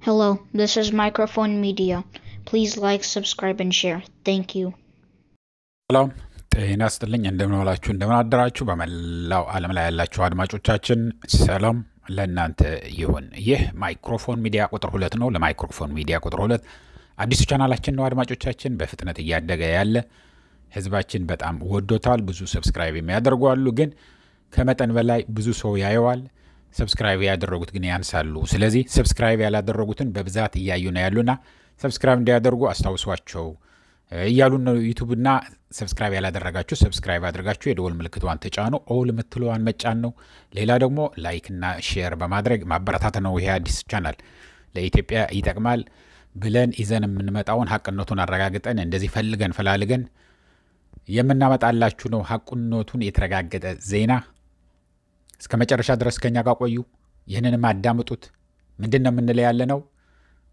Hello, this is Microphone Media. Please like, subscribe, and share. Thank you. ሰላም ጤና ይስጥልኝ። እንደምን ዋላችሁ፣ እንደምን አደራችሁ። በመላው ዓለም ላይ ያላችሁ አድማጮቻችን ሰላም ለእናንተ ይሁን። ይህ ማይክሮፎን ሚዲያ ቁጥር 2 ነው። ለማይክሮፎን ሚዲያ ቁጥር 2 አዲሱ ቻናላችን ነው። አድማጮቻችን በፍጥነት እያደገ ያለ ህዝባችን በጣም ወዶታል። ብዙ ሰብስክራይብ የሚያደርጉ አሉ፣ ግን ከመጠን በላይ ብዙ ሰው ያየዋል። ሰብስክራይብ ያደረጉት ግን ያንሳሉ። ስለዚህ ሰብስክራይብ ያላደረጉትን በብዛት እያዩ ነው ያሉና ሰብስክራይብ እንዲያደርጉ አስታውሷቸው እያሉ ነው። ዩቲዩብና ሰብስክራይብ ያላደረጋችሁ ሰብስክራይብ አድርጋችሁ የደወል ምልክቷን ተጫኑ። ኦል የምትለዋን መጫን ነው። ሌላ ደግሞ ላይክ እና ሼር በማድረግ ማበረታታት ነው። ይሄ አዲስ ቻናል ለኢትዮጵያ ይጠቅማል ብለን ይዘን የምንመጣውን ሀቅነቱን አረጋግጠን እንደዚህ ፈልገን ፈላልገን የምናመጣላችሁ ነው። ሀቅነቱን የተረጋገጠ ዜና እስከ መጨረሻ ድረስ ከኛ ጋር ቆዩ። ይህንንም አዳምጡት። ምንድን ነው የምንለው ያለ ነው።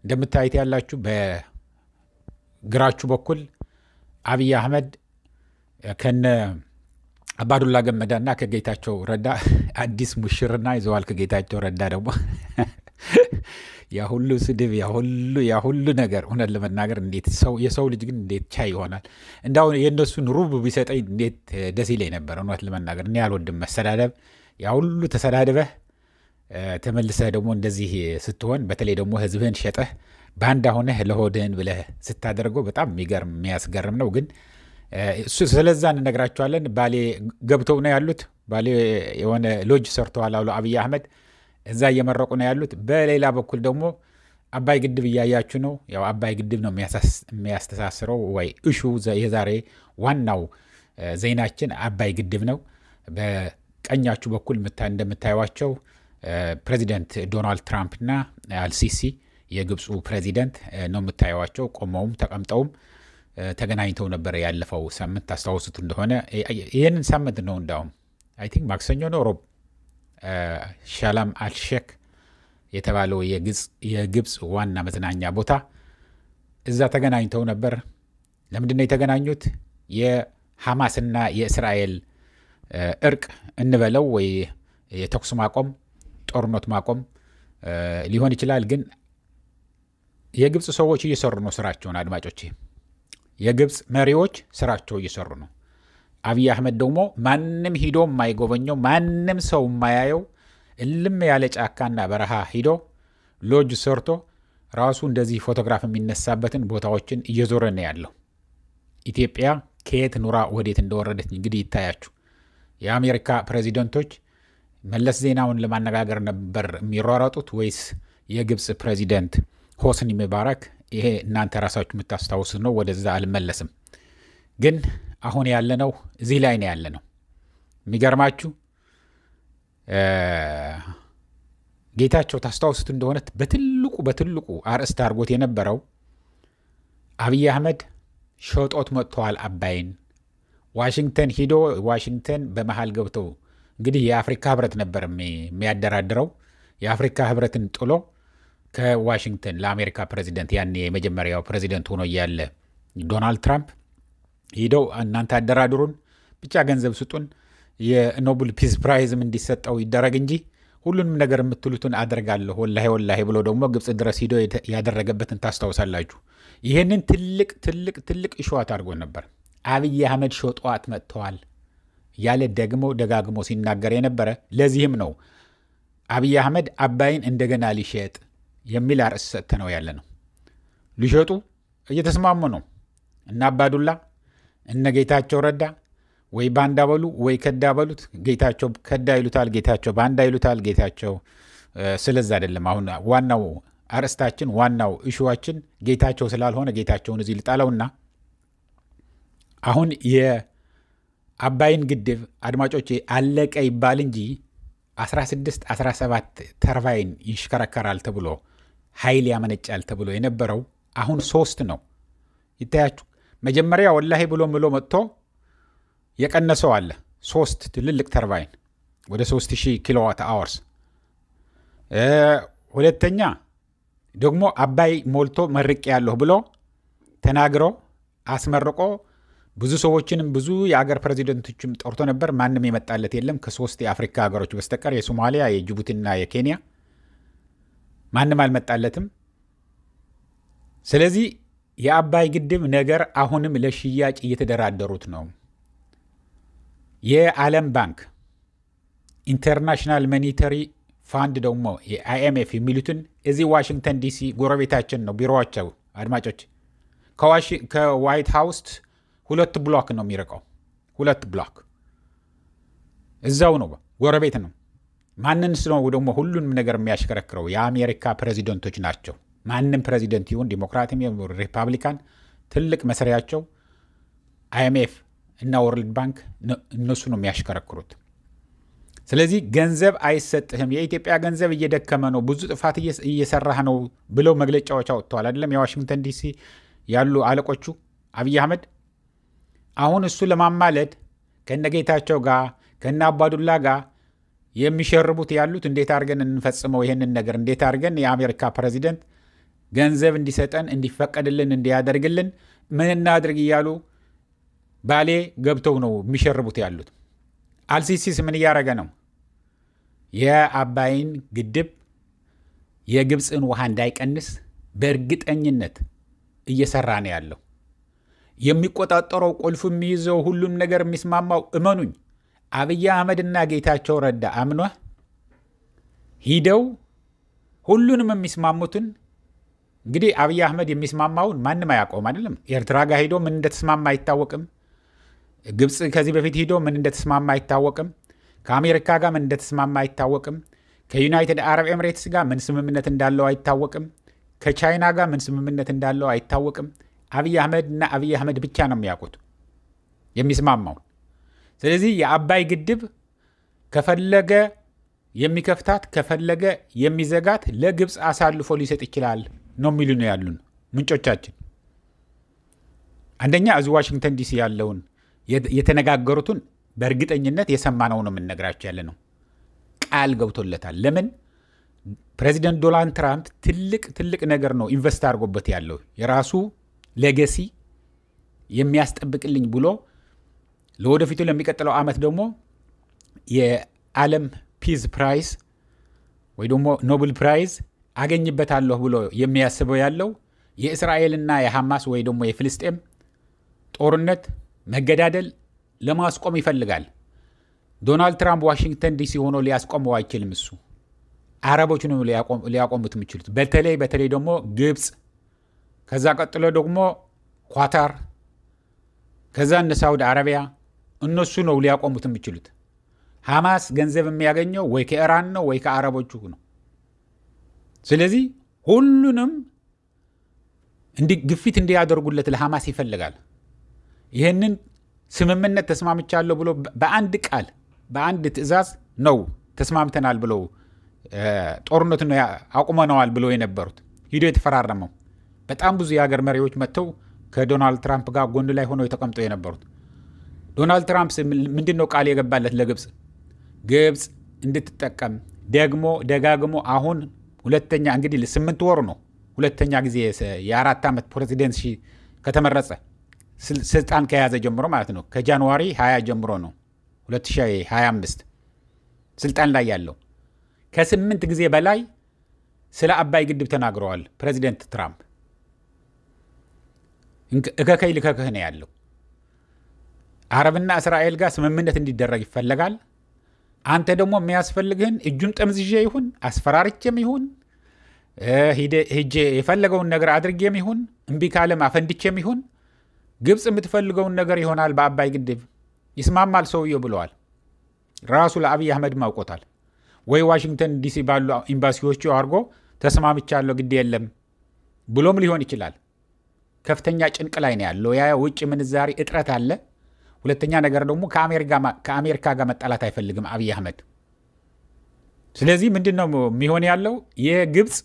እንደምታዩት ያላችሁ በግራችሁ በኩል አብይ አህመድ ከነ አባዱላ ገመዳና ከጌታቸው ረዳ አዲስ ሙሽርና ይዘዋል። ከጌታቸው ረዳ ደግሞ ያ ሁሉ ስድብ ያ ሁሉ ነገር እውነት ለመናገር እንዴት የሰው ልጅ ግን እንዴት ቻይ ይሆናል? እንዳው የእነሱን ሩብ ቢሰጠኝ እንዴት ደስ ይለኝ ነበር። እውነት ለመናገር እኔ አልወድም መሰዳደብ። ያ ሁሉ ተሰዳድበህ ተመልሰህ ደግሞ እንደዚህ ስትሆን፣ በተለይ ደግሞ ህዝብህን ሸጠህ ባንዳ ሆነህ ለሆድህን ብለህ ስታደርገው በጣም የሚያስገርም ነው። ግን ስለዛ እንነግራቸዋለን። ባሌ ገብተው ነው ያሉት። ባሌ የሆነ ሎጅ ሰርተዋል አሉ አብይ አህመድ። እዛ እየመረቁ ነው ያሉት። በሌላ በኩል ደግሞ አባይ ግድብ እያያችሁ ነው። ያው አባይ ግድብ ነው የሚያስተሳስረው ወይ እሹ። የዛሬ ዋናው ዜናችን አባይ ግድብ ነው። በቀኛችሁ በኩል እንደምታዩዋቸው ፕሬዚደንት ዶናልድ ትራምፕና አልሲሲ የግብፁ ፕሬዚደንት ነው የምታዩዋቸው። ቆመውም ተቀምጠውም ተገናኝተው ነበር ያለፈው ሳምንት። ታስታውሱት እንደሆነ ይህንን ሳምንት ነው እንዳውም አይ ቲንክ ማክሰኞ ነው ሮብ ሻላም አልሼክ የተባለው የግብፅ ዋና መዝናኛ ቦታ እዛ ተገናኝተው ነበር። ለምንድነው የተገናኙት? የሐማስና የእስራኤል እርቅ እንበለው ወይ የተኩስ ማቆም ጦርነት ማቆም ሊሆን ይችላል። ግን የግብፅ ሰዎች እየሰሩ ነው ስራቸውን። አድማጮች፣ የግብፅ መሪዎች ስራቸው እየሰሩ ነው። አብይ አህመድ ደግሞ ማንም ሂዶ የማይጎበኘው ማንም ሰው የማያየው እልም ያለ ጫካና በረሃ ሂዶ ሎጅ ሰርቶ ራሱ እንደዚህ ፎቶግራፍ የሚነሳበትን ቦታዎችን እየዞረ ነው ያለው። ኢትዮጵያ ከየት ኑራ ወዴት እንደወረደች እንግዲህ ይታያችሁ። የአሜሪካ ፕሬዚደንቶች መለስ ዜናውን ለማነጋገር ነበር የሚሯሯጡት ወይስ የግብፅ ፕሬዚደንት ሆስኒ ሙባረክ? ይሄ እናንተ ራሳችሁ የምታስታውሱት ነው። ወደዛ አልመለስም። ግን አሁን ያለነው እዚህ ላይ ነው ያለነው። የሚገርማችሁ ጌታቸው ታስታውሱት እንደሆነ በትልቁ አርእስት አድርጎት የነበረው አብይ አህመድ ሸጦት መጥተዋል አባይን። ዋሽንግተን ሂዶ ዋሽንግተን በመሃል ገብተው እንግዲህ የአፍሪካ ህብረት ነበር የሚያደራድረው። የአፍሪካ ህብረትን ጥሎ ከዋሽንግተን ለአሜሪካ ፕሬዚደንት ያኔ የመጀመሪያው ፕሬዚደንት ሆኖ እያለ ዶናልድ ትራምፕ ሂደው እናንተ አደራድሩን፣ ብቻ ገንዘብ ስጡን፣ የኖብል ፒስ ፕራይዝም እንዲሰጠው ይደረግ እንጂ ሁሉንም ነገር የምትሉትን አደርጋለሁ ወላሂ ብሎ ደግሞ ግብፅ ድረስ ሂዶ ያደረገበትን ታስታውሳላችሁ። ይህንን ትልቅ እሸዋት አድርጎ ነበር። አብይ አህመድ ሸጧት መጥተዋል ያለ ደጋግሞ ሲናገር የነበረ። ለዚህም ነው አብይ አህመድ አባይን እንደገና ሊሸጥ የሚል አርዕስት ሰጥተ ነው ያለ ነው። ሊሸጡ እየተስማሙ ነው። እነ አባዱላ እነ ጌታቸው ረዳ ወይ ባንዳ በሉ ወይ ከዳ በሉት። ጌታቸው ከዳ ይሉታል፣ ጌታቸው ባንዳ ይሉታል። ጌታቸው ስለዛ አይደለም አሁን ዋናው አርዕስታችን፣ ዋናው እሹዋችን ጌታቸው ስላልሆነ ጌታቸውን እዚህ ልጣለውና አሁን የአባይን ግድብ አድማጮቼ አለቀ ይባል እንጂ 16-17 ተርባይን ይሽከረከራል ተብሎ ኃይል ያመነጫል ተብሎ የነበረው አሁን 3 ነው። ይታያችሁ። መጀመሪያ ወላሂ ብሎ መጥቶ የቀነሰው አለ 3 ትልልቅ ተርባይን ወደ 3000 ኪሎዋት አወርስ። ሁለተኛ ደግሞ አባይ ሞልቶ መርቄ ያለሁ ብሎ ተናግሮ አስመርቆ ብዙ ሰዎችንም ብዙ የአገር ፕሬዚደንቶችም ጠርቶ ነበር። ማንም የመጣለት የለም ከ3 የአፍሪካ ሀገሮች በስተቀር የሶማሊያ፣ የጅቡቲና የኬንያ ማንም አልመጣለትም። ስለዚህ የአባይ ግድብ ነገር አሁንም ለሽያጭ እየተደራደሩት ነው። የዓለም ባንክ ኢንተርናሽናል ሞኔታሪ ፋንድ ደግሞ የአይኤምኤፍ የሚሉትን እዚህ ዋሽንግተን ዲሲ ጎረቤታችን ነው ቢሮዋቸው። አድማጮች ከዋይት ሃውስ 2 ብሎክ ነው የሚርቀው። 2 ብሎክ እዛው ነው፣ ጎረቤት ነው። ማንንስ ነው ደግሞ ሁሉንም ነገር የሚያሽከረክረው? የአሜሪካ ፕሬዚደንቶች ናቸው። ማንም ፕሬዚደንት ይሁን ዲሞክራትም ይሁን ሪፐብሊካን ትልቅ መስሪያቸው አይኤምኤፍ እና ወርልድ ባንክ እነሱ ነው የሚያሽከረክሩት። ስለዚህ ገንዘብ አይሰጥህም፣ የኢትዮጵያ ገንዘብ እየደከመ ነው፣ ብዙ ጥፋት እየሰራህ ነው ብለው መግለጫዎች አወጥተዋል አይደለም? የዋሽንግተን ዲሲ ያሉ አለቆቹ አብይ አህመድ አሁን እሱ ለማማለድ ከነጌታቸው ጋር ከነ አባዱላ ጋር የሚሸርቡት ያሉት እንዴት አድርገን እንፈጽመው ይሄንን ነገር፣ እንዴት አድርገን የአሜሪካ ፕሬዚደንት ገንዘብ እንዲሰጠን እንዲፈቀድልን እንዲያደርግልን ምን እናድርግ እያሉ ባሌ ገብተው ነው የሚሸርቡት ያሉት። አልሲሲስ ምን እያደረገ ነው? የአባይን ግድብ የግብፅን ውሃ እንዳይቀንስ በእርግጠኝነት እየሰራ ነው ያለው። የሚቆጣጠረው ቁልፍ የሚይዘው ሁሉም ነገር የሚስማማው እመኑኝ አብይ አህመድና ጌታቸው ረዳ አምነህ ሂደው ሁሉንም የሚስማሙትን እንግዲህ አብይ አህመድ የሚስማማውን ማንም አያውቀውም አይደለም? ኤርትራ ጋር ሂዶ ምን እንደተስማማ አይታወቅም። ግብፅ ከዚህ በፊት ሂዶ ምን እንደተስማማ አይታወቅም። ከአሜሪካ ጋር ምን እንደተስማማ አይታወቅም። ከዩናይትድ አረብ ኤምሬትስ ጋር ምን ስምምነት እንዳለው አይታወቅም። ከቻይና ጋር ምን ስምምነት እንዳለው አይታወቅም። አብይ አህመድ እና አብይ አህመድ ብቻ ነው የሚያውቁት የሚስማማው። ስለዚህ የአባይ ግድብ ከፈለገ የሚከፍታት ከፈለገ የሚዘጋት ለግብፅ አሳልፎ ሊሰጥ ይችላል ነው የሚሉ ነው ያሉን ምንጮቻችን። አንደኛ እዚህ ዋሽንግተን ዲሲ ያለውን የተነጋገሩትን በእርግጠኝነት የሰማነው ነው የምንነግራቸው ያለ ነው። ቃል ገብቶለታል። ለምን ፕሬዚደንት ዶናልድ ትራምፕ ትልቅ ነገር ነው ኢንቨስት አድርጎበት ያለው የራሱ ሌጋሲ የሚያስጠብቅልኝ ብሎ ለወደፊቱ ለሚቀጥለው ዓመት ደግሞ የዓለም ፒስ ፕራይስ ወይ ደግሞ ኖብል ፕራይዝ አገኝበታለሁ ብሎ የሚያስበው ያለው የእስራኤልና የሐማስ ወይ ደግሞ የፍልስጤም ጦርነት መገዳደል ለማስቆም ይፈልጋል። ዶናልድ ትራምፕ ዋሽንግተን ዲሲ ሆኖ ሊያስቆመው አይችልም። እሱ አረቦቹ ነው ሊያቆሙት የሚችሉት። በተለይ ደግሞ ግብፅ፣ ከዛ ቀጥሎ ደግሞ ኳታር፣ ከዛ እነ ሳውዲ አረቢያ እነሱ ነው ሊያቆሙት የሚችሉት። ሐማስ ገንዘብ የሚያገኘው ወይ ከኢራን ነው ወይ ከአረቦቹ ነው። ስለዚህ ሁሉንም ግፊት እንዲያደርጉለት ለሐማስ ይፈልጋል። ይህንን ስምምነት ተስማምቻለሁ ብሎ በአንድ ቃል በአንድ ትዕዛዝ ነው ተስማምተናል ብለው ጦርነቱን አቁመነዋል ብለው የነበሩት ሂዶ የተፈራረመው በጣም ብዙ የሀገር መሪዎች መጥተው ከዶናልድ ትራምፕ ጋር ጎን ላይ ሆነው የተቀምጠው የነበሩት። ዶናልድ ትራምፕ ምንድነው ቃል የገባለት ለግብፅ? ግብፅ እንድትጠቀም ደጋግሞ አሁን ሁለተኛ እንግዲህ 8 ወር ነው ሁለተኛ ጊዜ የ4 ዓመት ፕሬዚደንሲ ከተመረጸ ስልጣን ከያዘ ጀምሮ ማለት ነው። ከጃንዋሪ 20 ጀምሮ ነው 2025 ስልጣን ላይ ያለው። ከ8 ጊዜ በላይ ስለ አባይ ግድብ ተናግረዋል ፕሬዚደንት ትራምፕ። እከከይ ልከክህ ነው ያለው። አረብና እስራኤል ጋር ስምምነት እንዲደረግ ይፈለጋል። አንተ ደግሞ የሚያስፈልግህን እጁን ጠምዝዤ ይሁን አስፈራርቼም ይሁን ሄጄ የፈለገውን ነገር አድርጌም ይሁን እምቢ ካለም አፈንድቼም ይሁን ግብፅ የምትፈልገውን ነገር ይሆናል በአባይ ግድብ ይስማማል ሰውየው ብለዋል። ራሱ ለአብይ አህመድ ማውቆታል። ወይ ዋሽንግተን ዲሲ ባሉ ኤምባሲዎቹ አድርጎ ተስማምቻለሁ ግድ የለም ብሎም ሊሆን ይችላል። ከፍተኛ ጭንቅ ላይ ነው ያለው። ያ ውጭ ምንዛሪ እጥረት አለ። ሁለተኛ ነገር ደግሞ ከአሜሪካ ጋር መጣላት አይፈልግም አብይ አህመድ። ስለዚህ ምንድነው የሚሆን ያለው? የግብፅ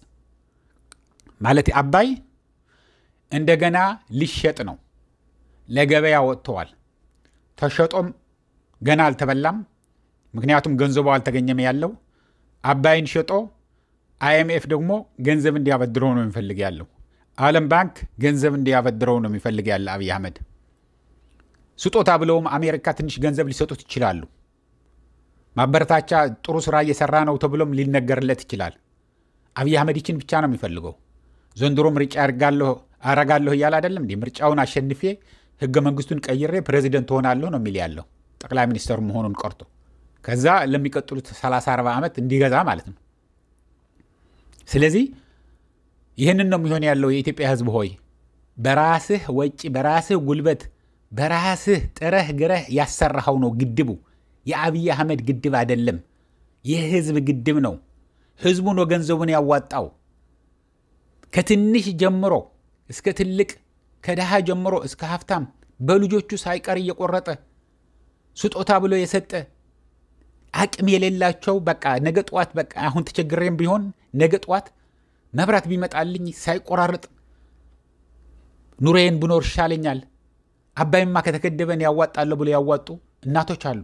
ማለት አባይ እንደገና ሊሸጥ ነው። ለገበያ ወጥተዋል። ተሸጦም ገና አልተበላም። ምክንያቱም ገንዘቡ አልተገኘም ያለው። አባይን ሸጦ አይኤምኤፍ ደግሞ ገንዘብ እንዲያበድረው ነው የሚፈልግ ያለው። ዓለም ባንክ ገንዘብ እንዲያበድረው ነው የሚፈልግ ያለ አብይ አህመድ። ስጦታ ብለውም አሜሪካ ትንሽ ገንዘብ ሊሰጡት ይችላሉ። ማበረታቻ ጥሩ ስራ እየሰራ ነው ተብሎም ሊነገርለት ይችላል። አብይ አህመድ ይችን ብቻ ነው የሚፈልገው። ዘንድሮ ምርጫ አረጋለሁ እያለ አይደለም እንዴ? ምርጫውን አሸንፌ ህገ መንግስቱን ቀይሬ ፕሬዚደንት ሆናለሁ ነው የሚል ያለው ጠቅላይ ሚኒስትር መሆኑን ቀርቶ ከዛ ለሚቀጥሉት 30-40 ዓመት እንዲገዛ ማለት ነው። ስለዚህ ይህንን ነው የሚሆን ያለው። የኢትዮጵያ ህዝብ ሆይ በራስህ ወጪ በራስህ ጉልበት በራስህ ጥረህ ግረህ ያሰራኸው ነው ግድቡ። የአብይ አህመድ ግድብ አይደለም፣ የህዝብ ግድብ ነው። ህዝቡ ነው ገንዘቡን ያዋጣው። ከትንሽ ጀምሮ እስከ ትልቅ ከደሃ ጀምሮ እስከ ሀብታም በልጆቹ ሳይቀር እየቆረጠ ስጦታ ብሎ የሰጠ አቅም የሌላቸው በቃ ነገ ጧት በቃ አሁን ተቸግሬም ቢሆን ነገ ጧት መብራት ቢመጣልኝ ሳይቆራረጥ ኑሬን ብኖር ይሻለኛል፣ አባይማ ከተከደበን ያዋጣለሁ ብሎ ያዋጡ እናቶች አሉ።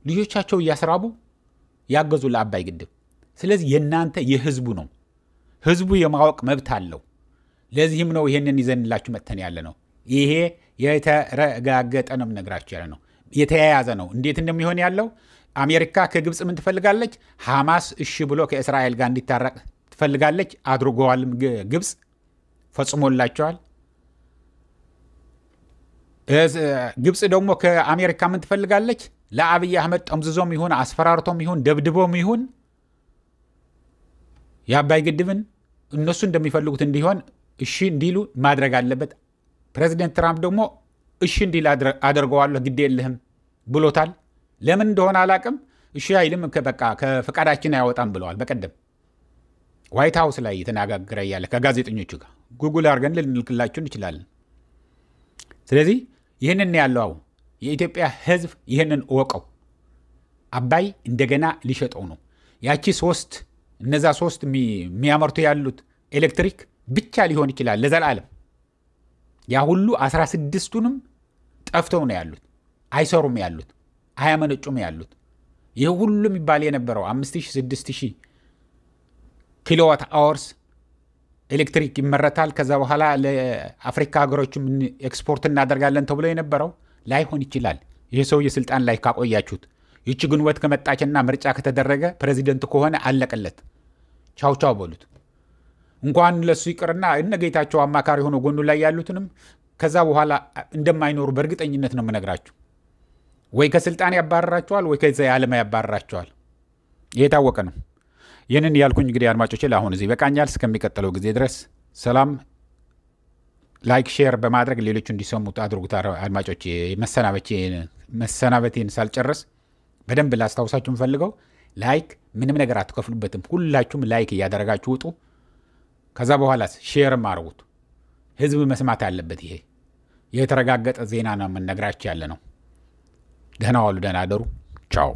ልጆቻቸው እያስራቡ ያገዙ ለአባይ ግድብ። ስለዚህ የናንተ የህዝቡ ነው። ህዝቡ የማወቅ መብት አለው። ለዚህም ነው ይሄንን ይዘንላችሁ መተን ያለ ነው። ይሄ የተረጋገጠ ነው ነግራችሁ ያለ ነው። የተያያዘ ነው። እንዴት እንደሚሆን ያለው አሜሪካ ከግብጽ ምን ትፈልጋለች? ሐማስ እሺ ብሎ ከእስራኤል ጋር እንዲታረቅ ትፈልጋለች። አድርገዋል። ግብጽ ፈጽሞላቸዋል። ግብጽ ደግሞ ከአሜሪካ ምን ትፈልጋለች? ለአብይ አህመድ ጠምዝዞም ይሁን አስፈራርቶም ይሁን ደብድቦም ይሁን የአባይ ግድብን እነሱ እንደሚፈልጉት እንዲሆን እሺ እንዲሉ ማድረግ አለበት። ፕሬዚደንት ትራምፕ ደግሞ እሺ እንዲል አደርገዋለሁ ግድ የለህም ብሎታል። ለምን እንደሆነ አላቅም። እሺ አይልም። በቃ ከፈቃዳችን አያወጣም ብለዋል። በቀደም ዋይት ሃውስ ላይ የተነጋገረ ያለ ከጋዜጠኞቹ ጋር ጉግል አድርገን ልንልክላችሁ እንችላለን። ስለዚህ ይህንን ያለው የኢትዮጵያ ህዝብ ይህንን እወቀው። አባይ እንደገና ሊሸጠው ነው። ያቺ እነዛ 3 የሚያመርቱ ያሉት ኤሌክትሪክ ብቻ ሊሆን ይችላል ለዘላለም። ያ ሁሉ 16ቱንም ጠፍተው ነው ያሉት፣ አይሰሩም ያሉት፣ አያመነጩም ያሉት። ይህ ሁሉ የሚባል የነበረው 5000-6000 ኪሎዋት አወርስ ኤሌክትሪክ ይመረታል። ከዛ በኋላ ለአፍሪካ ሀገሮችም ኤክስፖርት እናደርጋለን ተብሎ የነበረው ላይሆን ይችላል። ይህ ሰውዬ ስልጣን ላይ ካቆያችሁት ይቺ ግንቦት ከመጣችና ምርጫ ከተደረገ ፕሬዚደንት ከሆነ አለቀለት። ቻው ቻው በሉት። እንኳን ለሱ ይቅርና እነ ጌታቸው አማካሪ ሆኖ ጎኑ ላይ ያሉትንም ከዛ በኋላ እንደማይኖሩ በእርግጠኝነት ነው የምነግራችሁ። ወይ ከስልጣን ያባረራቸዋል ወይ ከዛ የዓለም ያባረራቸዋል። የታወቀ ነው። ይህንን ያልኩኝ እንግዲህ አድማጮቼ ለአሁን እዚህ በቃኛል። እስከሚቀጥለው ጊዜ ድረስ ሰላም። ላይክ ሼር በማድረግ ሌሎቹ እንዲሰሙት አድርጉት። አድማጮቼ መሰናበቴን ሳልጨርስ በደንብ ላስታውሳችሁ የምፈልገው ላይክ ምንም ነገር አትከፍሉበትም። ሁላችሁም ላይክ እያደረጋችሁ ውጡ። ከዛ በኋላ ሼርም አድርጉት። ህዝብ መስማት አለበት። ይሄ የተረጋገጠ ዜና ነው የምንነግራችሁ ያለ ነው። ደህና ዋሉ፣ ደህና አደሩ። ቻው።